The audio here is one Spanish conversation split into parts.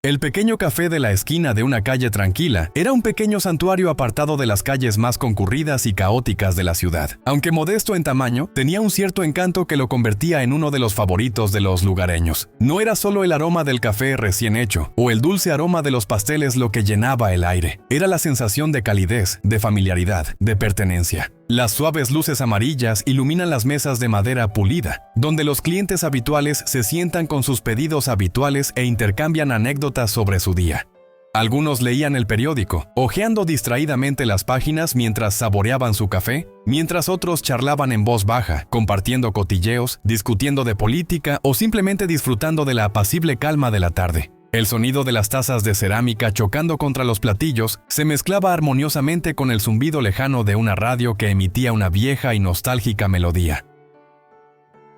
El pequeño café de la esquina de una calle tranquila era un pequeño santuario apartado de las calles más concurridas y caóticas de la ciudad. Aunque modesto en tamaño, tenía un cierto encanto que lo convertía en uno de los favoritos de los lugareños. No era solo el aroma del café recién hecho, o el dulce aroma de los pasteles lo que llenaba el aire. Era la sensación de calidez, de familiaridad, de pertenencia. Las suaves luces amarillas iluminan las mesas de madera pulida, donde los clientes habituales se sientan con sus pedidos habituales e intercambian anécdotas sobre su día. Algunos leían el periódico, hojeando distraídamente las páginas mientras saboreaban su café, mientras otros charlaban en voz baja, compartiendo cotilleos, discutiendo de política o simplemente disfrutando de la apacible calma de la tarde. El sonido de las tazas de cerámica chocando contra los platillos se mezclaba armoniosamente con el zumbido lejano de una radio que emitía una vieja y nostálgica melodía.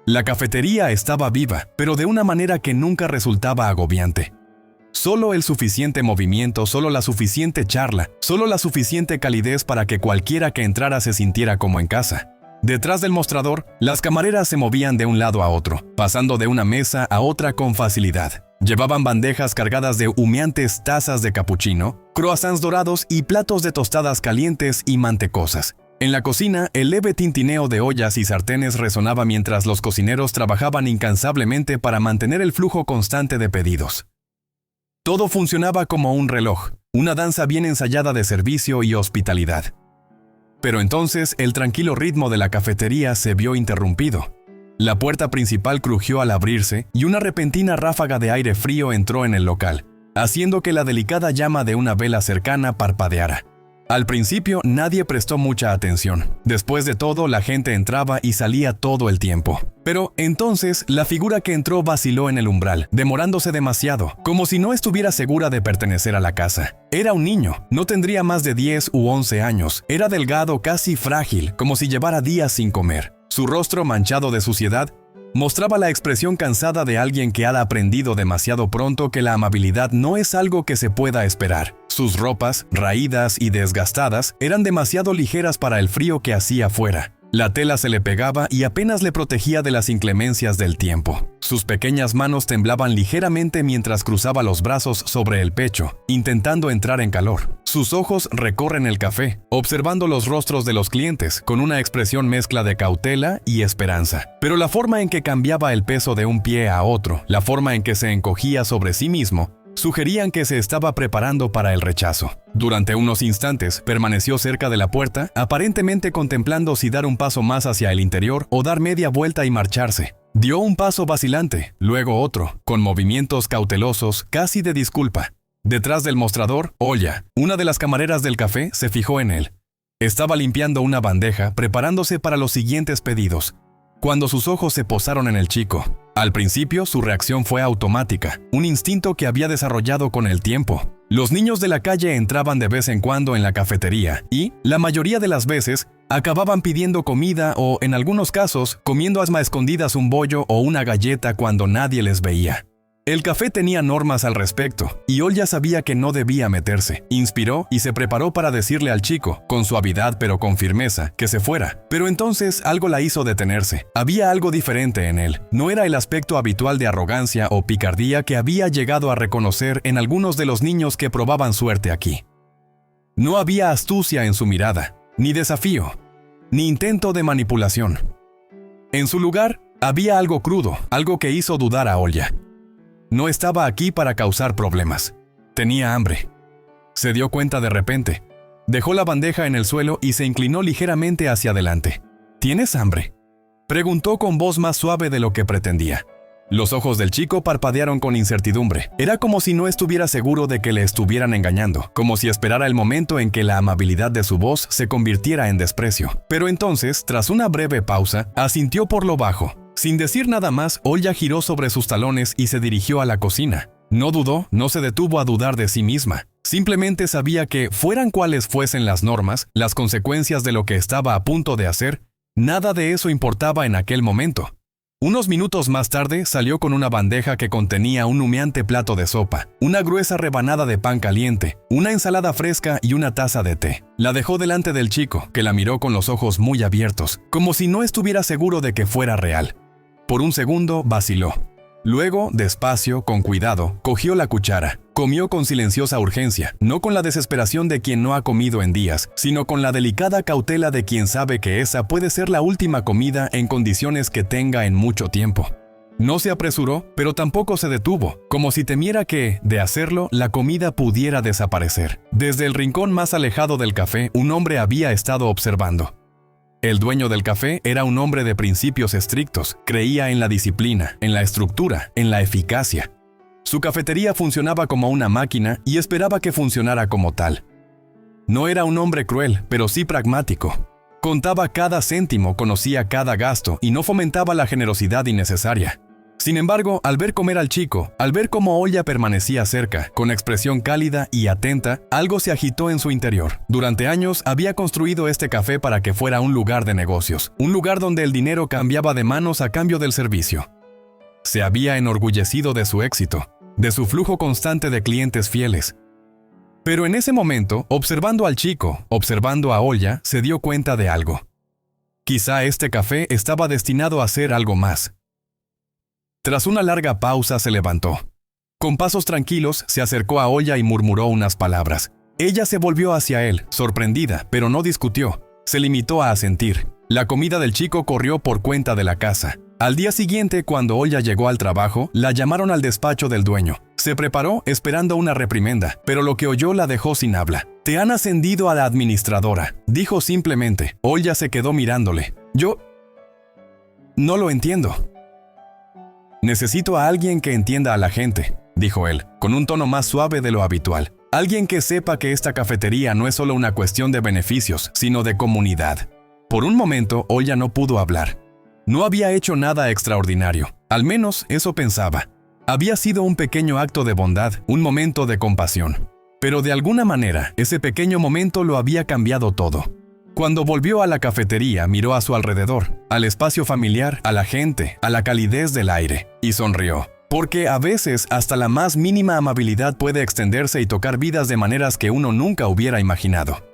La cafetería estaba viva, pero de una manera que nunca resultaba agobiante. Solo el suficiente movimiento, solo la suficiente charla, solo la suficiente calidez para que cualquiera que entrara se sintiera como en casa. Detrás del mostrador, las camareras se movían de un lado a otro, pasando de una mesa a otra con facilidad. Llevaban bandejas cargadas de humeantes tazas de capuchino, croissants dorados y platos de tostadas calientes y mantecosas. En la cocina, el leve tintineo de ollas y sartenes resonaba mientras los cocineros trabajaban incansablemente para mantener el flujo constante de pedidos. Todo funcionaba como un reloj, una danza bien ensayada de servicio y hospitalidad. Pero entonces el tranquilo ritmo de la cafetería se vio interrumpido. La puerta principal crujió al abrirse y una repentina ráfaga de aire frío entró en el local, haciendo que la delicada llama de una vela cercana parpadeara. Al principio nadie prestó mucha atención. Después de todo, la gente entraba y salía todo el tiempo. Pero entonces la figura que entró vaciló en el umbral, demorándose demasiado, como si no estuviera segura de pertenecer a la casa. Era un niño, no tendría más de 10 u 11 años. Era delgado, casi frágil, como si llevara días sin comer. Su rostro manchado de suciedad mostraba la expresión cansada de alguien que ha aprendido demasiado pronto que la amabilidad no es algo que se pueda esperar. Sus ropas, raídas y desgastadas, eran demasiado ligeras para el frío que hacía afuera. La tela se le pegaba y apenas le protegía de las inclemencias del tiempo. Sus pequeñas manos temblaban ligeramente mientras cruzaba los brazos sobre el pecho, intentando entrar en calor. Sus ojos recorren el café, observando los rostros de los clientes, con una expresión mezcla de cautela y esperanza. Pero la forma en que cambiaba el peso de un pie a otro, la forma en que se encogía sobre sí mismo, sugerían que se estaba preparando para el rechazo. Durante unos instantes permaneció cerca de la puerta, aparentemente contemplando si dar un paso más hacia el interior o dar media vuelta y marcharse. Dio un paso vacilante, luego otro, con movimientos cautelosos, casi de disculpa. Detrás del mostrador, Olya, una de las camareras del café, se fijó en él. Estaba limpiando una bandeja, preparándose para los siguientes pedidos, cuando sus ojos se posaron en el chico. Al principio, su reacción fue automática, un instinto que había desarrollado con el tiempo. Los niños de la calle entraban de vez en cuando en la cafetería y, la mayoría de las veces, acababan pidiendo comida o, en algunos casos, comiendo a escondidas un bollo o una galleta cuando nadie les veía. El café tenía normas al respecto, y Olya sabía que no debía meterse. Inspiró y se preparó para decirle al chico, con suavidad pero con firmeza, que se fuera. Pero entonces algo la hizo detenerse. Había algo diferente en él. No era el aspecto habitual de arrogancia o picardía que había llegado a reconocer en algunos de los niños que probaban suerte aquí. No había astucia en su mirada, ni desafío, ni intento de manipulación. En su lugar, había algo crudo, algo que hizo dudar a Olya. No estaba aquí para causar problemas. Tenía hambre. Se dio cuenta de repente. Dejó la bandeja en el suelo y se inclinó ligeramente hacia adelante. ¿Tienes hambre?, preguntó con voz más suave de lo que pretendía. Los ojos del chico parpadearon con incertidumbre. Era como si no estuviera seguro de que le estuvieran engañando, como si esperara el momento en que la amabilidad de su voz se convirtiera en desprecio. Pero entonces, tras una breve pausa, asintió por lo bajo. Sin decir nada más, Olya giró sobre sus talones y se dirigió a la cocina. No dudó, no se detuvo a dudar de sí misma. Simplemente sabía que, fueran cuales fuesen las normas, las consecuencias de lo que estaba a punto de hacer, nada de eso importaba en aquel momento. Unos minutos más tarde salió con una bandeja que contenía un humeante plato de sopa, una gruesa rebanada de pan caliente, una ensalada fresca y una taza de té. La dejó delante del chico, que la miró con los ojos muy abiertos, como si no estuviera seguro de que fuera real. Por un segundo vaciló. Luego, despacio, con cuidado, cogió la cuchara. Comió con silenciosa urgencia, no con la desesperación de quien no ha comido en días, sino con la delicada cautela de quien sabe que esa puede ser la última comida en condiciones que tenga en mucho tiempo. No se apresuró, pero tampoco se detuvo, como si temiera que, de hacerlo, la comida pudiera desaparecer. Desde el rincón más alejado del café, un hombre había estado observando. El dueño del café era un hombre de principios estrictos, creía en la disciplina, en la estructura, en la eficacia. Su cafetería funcionaba como una máquina y esperaba que funcionara como tal. No era un hombre cruel, pero sí pragmático. Contaba cada céntimo, conocía cada gasto y no fomentaba la generosidad innecesaria. Sin embargo, al ver comer al chico, al ver cómo Olya permanecía cerca, con expresión cálida y atenta, algo se agitó en su interior. Durante años había construido este café para que fuera un lugar de negocios, un lugar donde el dinero cambiaba de manos a cambio del servicio. Se había enorgullecido de su éxito, de su flujo constante de clientes fieles. Pero en ese momento, observando al chico, observando a Olya, se dio cuenta de algo. Quizá este café estaba destinado a ser algo más. Tras una larga pausa se levantó. Con pasos tranquilos se acercó a Olya y murmuró unas palabras. Ella se volvió hacia él, sorprendida, pero no discutió. Se limitó a asentir. La comida del chico corrió por cuenta de la casa. Al día siguiente, cuando Olya llegó al trabajo, la llamaron al despacho del dueño. Se preparó esperando una reprimenda, pero lo que oyó la dejó sin habla. «Te han ascendido a la administradora», dijo simplemente. Olya se quedó mirándole. «Yo no lo entiendo». «Necesito a alguien que entienda a la gente», dijo él, con un tono más suave de lo habitual. «Alguien que sepa que esta cafetería no es solo una cuestión de beneficios, sino de comunidad». Por un momento, Olya no pudo hablar. No había hecho nada extraordinario, al menos eso pensaba. Había sido un pequeño acto de bondad, un momento de compasión. Pero de alguna manera, ese pequeño momento lo había cambiado todo. Cuando volvió a la cafetería, miró a su alrededor, al espacio familiar, a la gente, a la calidez del aire, y sonrió. Porque a veces hasta la más mínima amabilidad puede extenderse y tocar vidas de maneras que uno nunca hubiera imaginado.